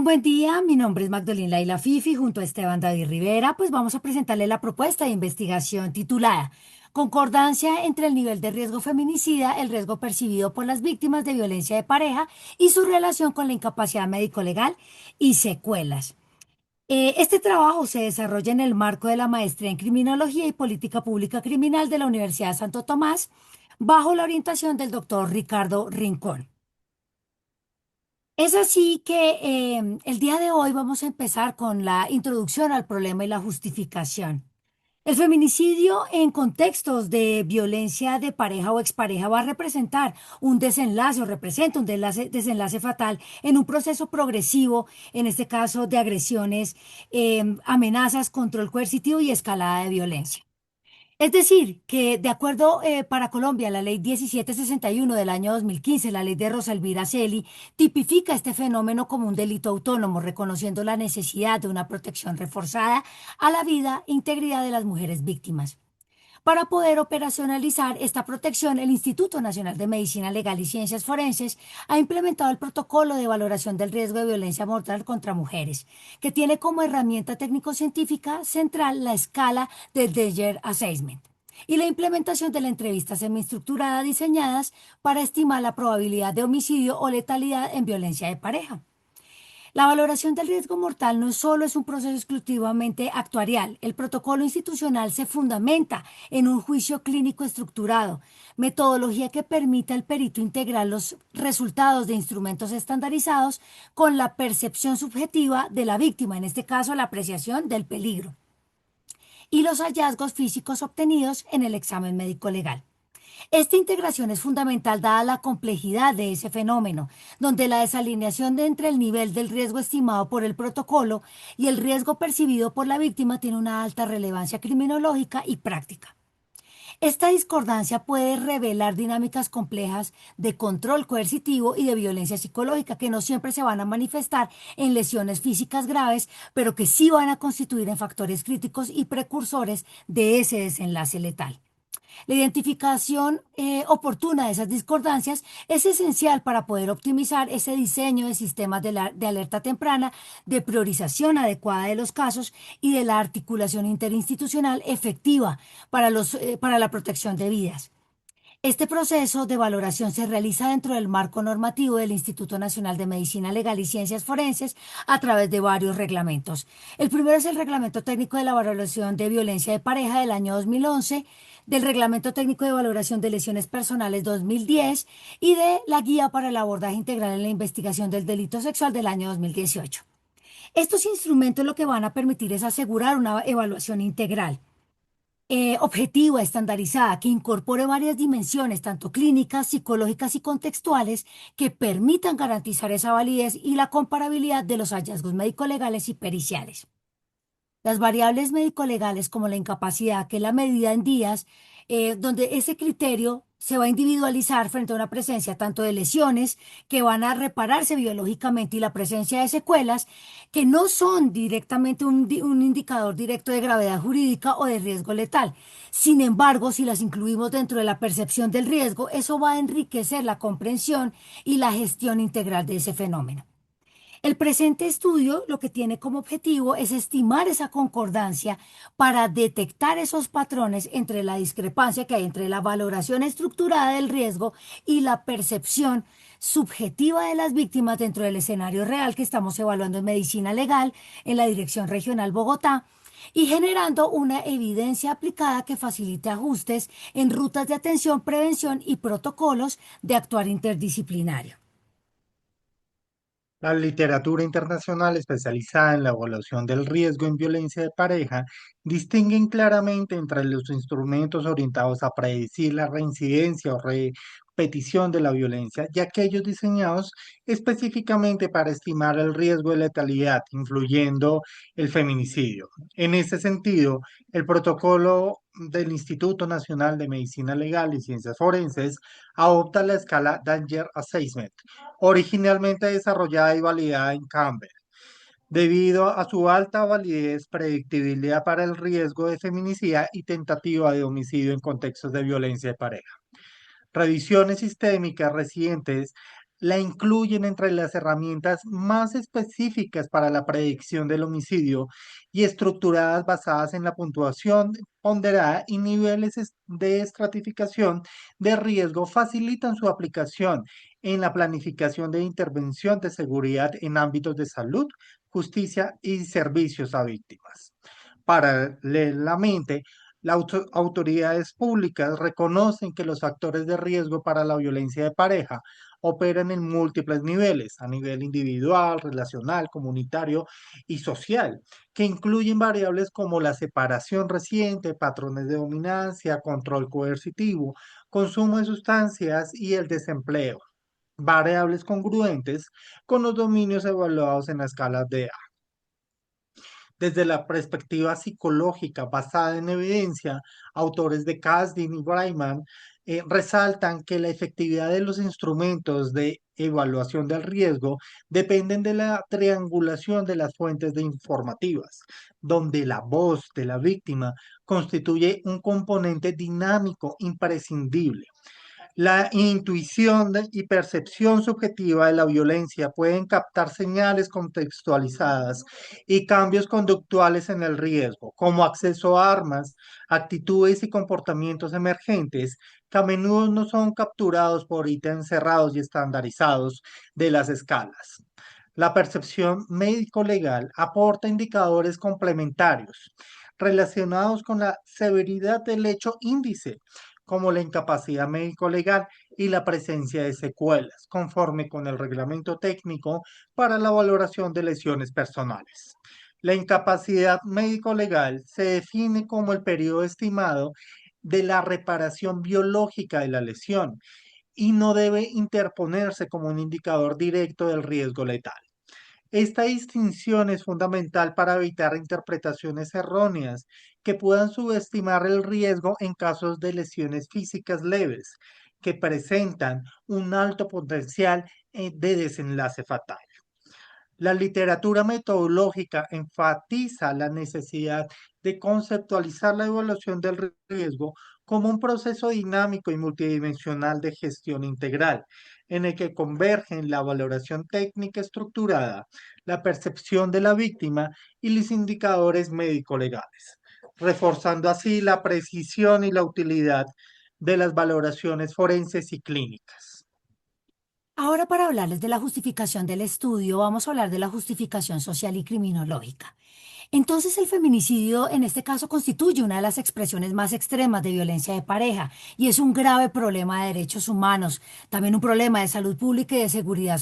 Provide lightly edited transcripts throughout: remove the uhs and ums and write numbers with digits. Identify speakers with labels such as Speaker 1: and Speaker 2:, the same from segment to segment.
Speaker 1: Buen día, mi nombre es Magdalena Laila Fifi, junto a Esteban David Rivera, pues vamos a presentarle la propuesta de investigación titulada Concordancia entre el nivel de riesgo feminicida, el riesgo percibido por las víctimas de violencia de pareja y su relación con la incapacidad médico-legal y secuelas. Este trabajo se desarrolla en el marco de la maestría en Criminología y Política Pública Criminal de la Universidad de Santo Tomás, bajo la orientación del doctor Ricardo Rincón. Es así que el día de hoy vamos a empezar con la introducción al problema y la justificación. El feminicidio en contextos de violencia de pareja o expareja va a representar un desenlace o representa un desenlace fatal en un proceso progresivo, en este caso de agresiones, amenazas, control coercitivo y escalada de violencia. Es decir, que de acuerdo para Colombia, la ley 1761 del año 2015, la ley de Rosa Elvira Celi, tipifica este fenómeno como un delito autónomo, reconociendo la necesidad de una protección reforzada a la vida e integridad de las mujeres víctimas. Para poder operacionalizar esta protección, el Instituto Nacional de Medicina Legal y Ciencias Forenses ha implementado el protocolo de valoración del riesgo de violencia mortal contra mujeres, que tiene como herramienta técnico-científica central la escala de Danger Assessment y la implementación de la entrevista semiestructurada diseñadas para estimar la probabilidad de homicidio o letalidad en violencia de pareja. La valoración del riesgo mortal no solo es un proceso exclusivamente actuarial. El protocolo institucional se fundamenta en un juicio clínico estructurado, metodología que permite al perito integrar los resultados de instrumentos estandarizados con la percepción subjetiva de la víctima, en este caso la apreciación del peligro, y los hallazgos físicos obtenidos en el examen médico legal. Esta integración es fundamental dada la complejidad de ese fenómeno, donde la desalineación entre el nivel del riesgo estimado por el protocolo y el riesgo percibido por la víctima tiene una alta relevancia criminológica y práctica. Esta discordancia puede revelar dinámicas complejas de control coercitivo y de violencia psicológica que no siempre se van a manifestar en lesiones físicas graves, pero que sí van a constituir en factores críticos y precursores de ese desenlace letal. La identificación oportuna de esas discordancias es esencial para poder optimizar ese diseño de sistemas de alerta temprana, de priorización adecuada de los casos y de la articulación interinstitucional efectiva para la protección de vidas. Este proceso de valoración se realiza dentro del marco normativo del Instituto Nacional de Medicina Legal y Ciencias Forenses a través de varios reglamentos. El primero es el Reglamento Técnico de la Valoración de Violencia de Pareja del año 2011, del Reglamento Técnico de Valoración de Lesiones Personales 2010 y de la Guía para el Abordaje Integral en la Investigación del Delito Sexual del año 2018. Estos instrumentos lo que van a permitir es asegurar una evaluación integral, objetiva, estandarizada, que incorpore varias dimensiones, tanto clínicas, psicológicas y contextuales, que permitan garantizar esa validez y la comparabilidad de los hallazgos médico-legales y periciales. Las variables médico-legales como la incapacidad, que es la medida en días, donde ese criterio se va a individualizar frente a una presencia tanto de lesiones que van a repararse biológicamente y la presencia de secuelas que no son directamente un indicador directo de gravedad jurídica o de riesgo letal. Sin embargo, si las incluimos dentro de la percepción del riesgo, eso va a enriquecer la comprensión y la gestión integral de ese fenómeno. El presente estudio lo que tiene como objetivo es estimar esa concordancia para detectar esos patrones entre la discrepancia que hay entre la valoración estructurada del riesgo y la percepción subjetiva de las víctimas dentro del escenario real que estamos evaluando en medicina legal en la Dirección Regional Bogotá y generando una evidencia aplicada que facilite ajustes en rutas de atención, prevención y protocolos de actuar interdisciplinario.
Speaker 2: La literatura internacional especializada en la evaluación del riesgo en violencia de pareja distinguen claramente entre los instrumentos orientados a predecir la reincidencia o repetición de la violencia y aquellos diseñados específicamente para estimar el riesgo de letalidad, incluyendo el feminicidio. En este sentido, el protocolo del Instituto Nacional de Medicina Legal y Ciencias Forenses adopta la escala Danger Assessment, originalmente desarrollada y validada en Canberra, debido a su alta validez, predictibilidad para el riesgo de feminicidio y tentativa de homicidio en contextos de violencia de pareja. Revisiones sistémicas recientes La incluyen entre las herramientas más específicas para la predicción del homicidio y estructuradas basadas en la puntuación ponderada y niveles de estratificación de riesgo facilitan su aplicación en la planificación de intervención de seguridad en ámbitos de salud, justicia y servicios a víctimas. Paralelamente, las autoridades públicas reconocen que los factores de riesgo para la violencia de pareja operan en múltiples niveles, a nivel individual, relacional, comunitario y social, que incluyen variables como la separación reciente, patrones de dominancia, control coercitivo, consumo de sustancias y el desempleo, variables congruentes con los dominios evaluados en la escala de desde la perspectiva psicológica basada en evidencia, autores de Kasdin y Brayman resaltan que la efectividad de los instrumentos de evaluación del riesgo dependen de la triangulación de las fuentes de informativas, donde la voz de la víctima constituye un componente dinámico imprescindible. La intuición y percepción subjetiva de la violencia pueden captar señales contextualizadas y cambios conductuales en el riesgo, como acceso a armas, actitudes y comportamientos emergentes que a menudo no son capturados por ítems cerrados y estandarizados de las escalas. La percepción médico-legal aporta indicadores complementarios relacionados con la severidad del hecho índice, como la incapacidad médico-legal y la presencia de secuelas, conforme con el reglamento técnico para la valoración de lesiones personales. La incapacidad médico-legal se define como el periodo estimado de la reparación biológica de la lesión y no debe interponerse como un indicador directo del riesgo letal. Esta distinción es fundamental para evitar interpretaciones erróneas que puedan subestimar el riesgo en casos de lesiones físicas leves que presentan un alto potencial de desenlace fatal. La literatura metodológica enfatiza la necesidad de conceptualizar la evaluación del riesgo como un proceso dinámico y multidimensional de gestión integral, en el que convergen la valoración técnica estructurada, la percepción de la víctima y los indicadores médico-legales, reforzando así la precisión y la utilidad de las valoraciones forenses y clínicas.
Speaker 1: Ahora para hablarles de la justificación del estudio, vamos a hablar de la justificación social y criminológica. Entonces, el feminicidio en este caso constituye una de las expresiones más extremas de violencia de pareja y es un grave problema de derechos humanos, también un problema de salud pública y de seguridad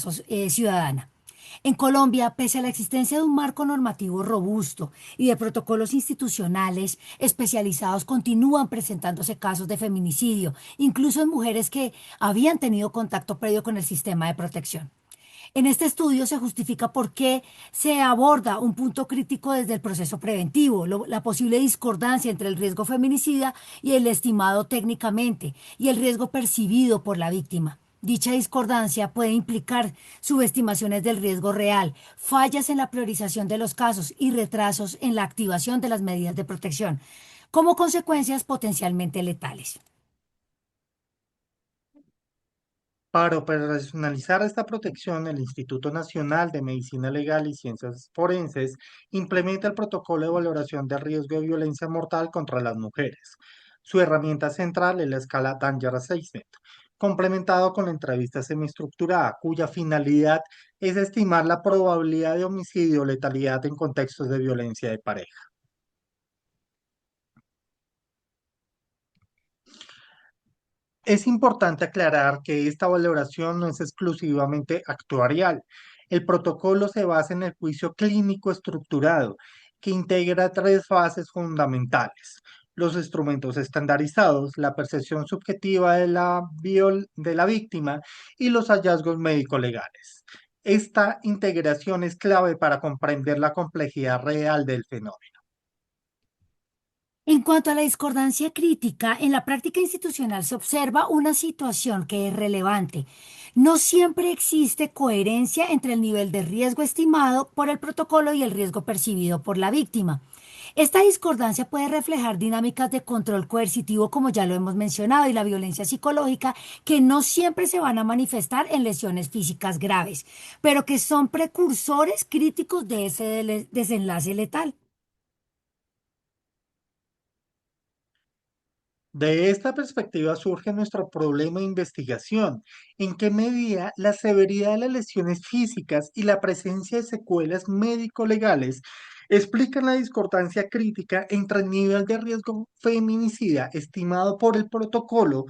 Speaker 1: ciudadana. En Colombia, pese a la existencia de un marco normativo robusto y de protocolos institucionales especializados, continúan presentándose casos de feminicidio, incluso en mujeres que habían tenido contacto previo con el sistema de protección. En este estudio se justifica por qué se aborda un punto crítico desde el proceso preventivo, la posible discordancia entre el riesgo feminicida y el estimado técnicamente y el riesgo percibido por la víctima. Dicha discordancia puede implicar subestimaciones del riesgo real, fallas en la priorización de los casos y retrasos en la activación de las medidas de protección, como consecuencias potencialmente letales.
Speaker 2: Para operacionalizar esta protección, el Instituto Nacional de Medicina Legal y Ciencias Forenses implementa el protocolo de valoración de riesgo de violencia mortal contra las mujeres. Su herramienta central es la escala Danger Assessment, complementado con la entrevista semiestructurada, cuya finalidad es estimar la probabilidad de homicidio o letalidad en contextos de violencia de pareja. Es importante aclarar que esta valoración no es exclusivamente actuarial. El protocolo se basa en el juicio clínico estructurado, que integra tres fases fundamentales: los instrumentos estandarizados, la percepción subjetiva de la víctima y los hallazgos médico-legales. Esta integración es clave para comprender la complejidad real del fenómeno.
Speaker 1: En cuanto a la discordancia crítica, en la práctica institucional se observa una situación que es relevante. No siempre existe coherencia entre el nivel de riesgo estimado por el protocolo y el riesgo percibido por la víctima. Esta discordancia puede reflejar dinámicas de control coercitivo, como ya lo hemos mencionado, y la violencia psicológica, que no siempre se van a manifestar en lesiones físicas graves, pero que son precursores críticos de ese desenlace letal.
Speaker 2: De esta perspectiva surge nuestro problema de investigación. ¿En qué medida la severidad de las lesiones físicas y la presencia de secuelas médico-legales explican la discordancia crítica entre el nivel de riesgo feminicida estimado por el protocolo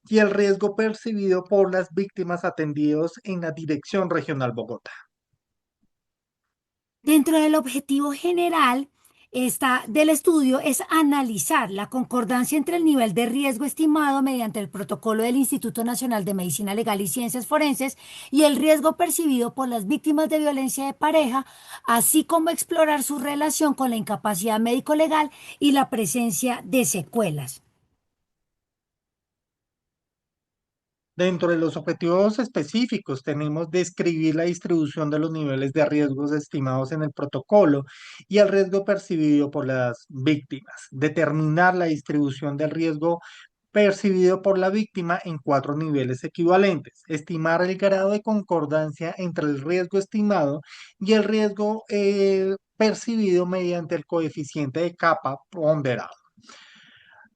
Speaker 2: y el riesgo percibido por las víctimas atendidos en la Dirección Regional Bogotá?
Speaker 1: Dentro del objetivo general del estudio es analizar la concordancia entre el nivel de riesgo estimado mediante el protocolo del Instituto Nacional de Medicina Legal y Ciencias Forenses y el riesgo percibido por las víctimas de violencia de pareja, así como explorar su relación con la incapacidad médico-legal y la presencia de secuelas.
Speaker 2: Dentro de los objetivos específicos tenemos describir la distribución de los niveles de riesgos estimados en el protocolo y el riesgo percibido por las víctimas, determinar la distribución del riesgo percibido por la víctima en cuatro niveles equivalentes, estimar el grado de concordancia entre el riesgo estimado y el riesgo percibido mediante el coeficiente de capa ponderado.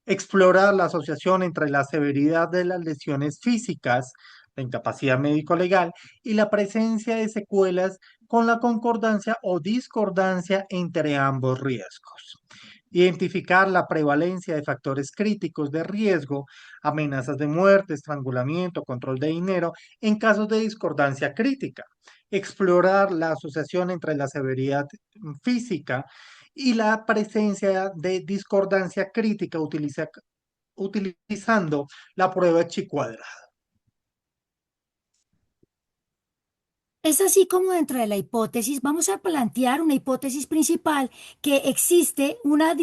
Speaker 2: Explorar la asociación entre la severidad de las lesiones físicas, la incapacidad médico-legal y la presencia de secuelas con la concordancia o discordancia entre ambos riesgos. Identificar la prevalencia de factores críticos de riesgo, amenazas de muerte, estrangulamiento, control de dinero en casos de discordancia crítica. Explorar la asociación entre la severidad física y la presencia de discordancia crítica utilizando la prueba chi cuadrada.
Speaker 1: Es así como dentro de la hipótesis vamos a plantear una hipótesis principal que existe una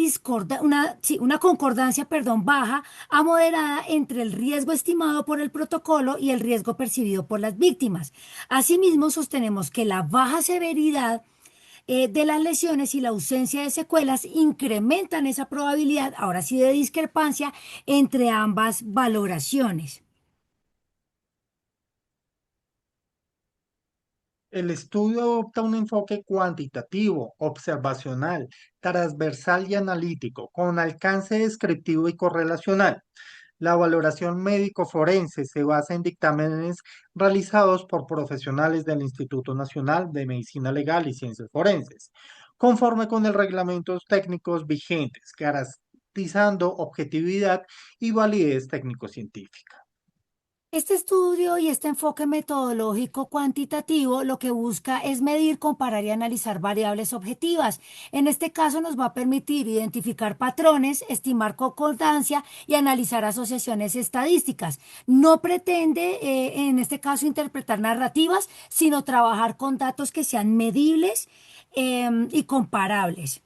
Speaker 1: concordancia, perdón, baja a moderada entre el riesgo estimado por el protocolo y el riesgo percibido por las víctimas. Asimismo, sostenemos que la baja severidad de las lesiones y la ausencia de secuelas incrementan esa probabilidad, ahora sí, de discrepancia entre ambas valoraciones.
Speaker 2: El estudio adopta un enfoque cuantitativo, observacional, transversal y analítico, con alcance descriptivo y correlacional. La valoración médico-forense se basa en dictámenes realizados por profesionales del Instituto Nacional de Medicina Legal y Ciencias Forenses, conforme con el reglamentos técnicos vigentes, garantizando objetividad y validez técnico-científica.
Speaker 1: Este estudio y este enfoque metodológico cuantitativo lo que busca es medir, comparar y analizar variables objetivas. En este caso nos va a permitir identificar patrones, estimar concordancia y analizar asociaciones estadísticas. No pretende, en este caso, interpretar narrativas, sino trabajar con datos que sean medibles, y comparables.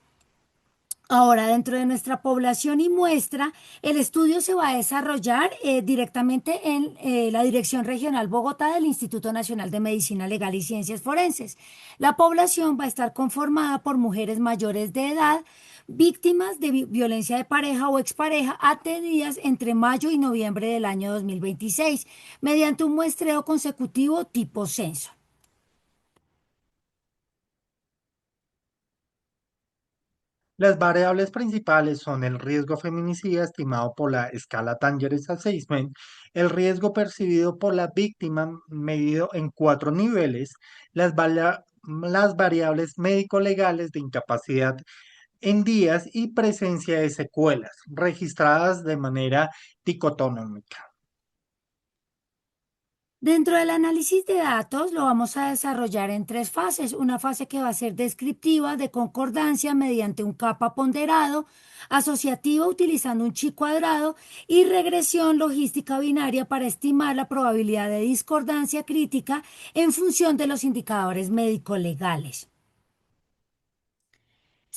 Speaker 1: Ahora, dentro de nuestra población y muestra, el estudio se va a desarrollar directamente en la Dirección Regional Bogotá del Instituto Nacional de Medicina Legal y Ciencias Forenses. La población va a estar conformada por mujeres mayores de edad, víctimas de violencia de pareja o expareja, atendidas entre mayo y noviembre del año 2026, mediante un muestreo consecutivo tipo censo.
Speaker 2: Las variables principales son el riesgo feminicida estimado por la escala Tangeres Assessment, el riesgo percibido por la víctima medido en cuatro niveles, las variables médico-legales de incapacidad en días y presencia de secuelas registradas de manera dicotómica.
Speaker 1: Dentro del análisis de datos lo vamos a desarrollar en tres fases. Una fase que va a ser descriptiva de concordancia mediante un capa ponderado, asociativa utilizando un chi cuadrado y regresión logística binaria para estimar la probabilidad de discordancia crítica en función de los indicadores médico-legales.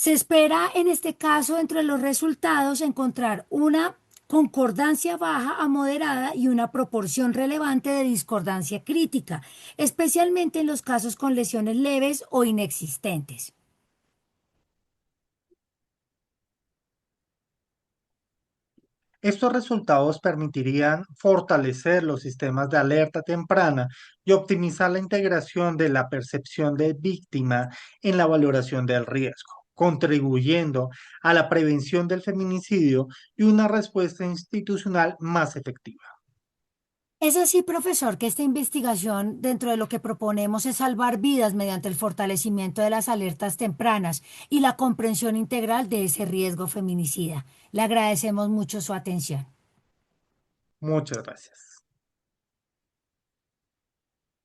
Speaker 1: Se espera en este caso entre los resultados encontrar una concordancia baja a moderada y una proporción relevante de discordancia crítica, especialmente en los casos con lesiones leves o inexistentes.
Speaker 2: Estos resultados permitirían fortalecer los sistemas de alerta temprana y optimizar la integración de la percepción de víctima en la valoración del riesgo, contribuyendo a la prevención del feminicidio y una respuesta institucional más efectiva.
Speaker 1: Es así, profesor, que esta investigación, dentro de lo que proponemos, es salvar vidas mediante el fortalecimiento de las alertas tempranas y la comprensión integral de ese riesgo feminicida. Le agradecemos mucho su atención.
Speaker 2: Muchas gracias.